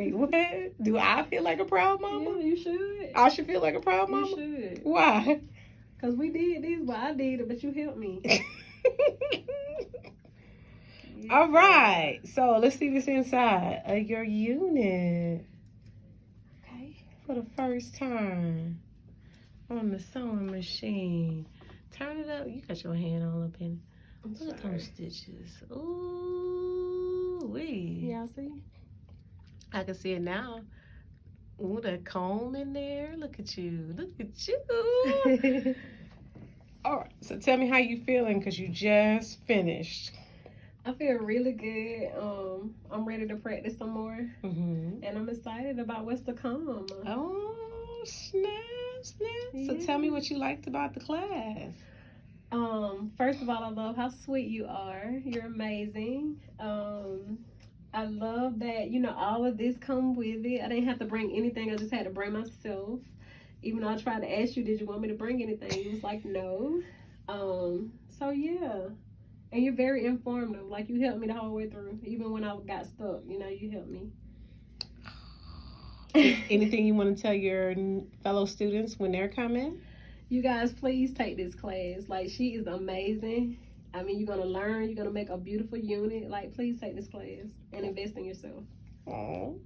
What? Do I feel like a proud mama? Yeah, you should. I should feel like a proud mama? You should. Why? Because we did this, but I did it, but you helped me. All right. So let's see what's inside of your unit. Okay. For the first time on the sewing machine. Turn it up. You got your hand all up in it. Look at those stitches. Ooh, wee. Y'all see? I can see it now. Ooh, that comb in there. Look at you. Look at you. All right. So tell me how you feeling because you just finished. I feel really good. I'm ready to practice some more. And I'm excited about what's to come. Oh, snap. Yeah. So tell me what you liked about the class. First of all, I love how sweet you are. You're amazing. I love that, all of this come with it. I didn't have to bring anything. I just had to bring myself. Even though I tried to ask you, did you want me to bring anything? You was like, no. So yeah. And you're very informative. Like, you helped me the whole way through. Even when I got stuck, you helped me. Anything you want to tell your fellow students when they're coming? You guys, please take this class. Like, she is amazing. I mean, you're going to learn. You're going to make a beautiful unit. Like, please take this class and invest in yourself. Oh.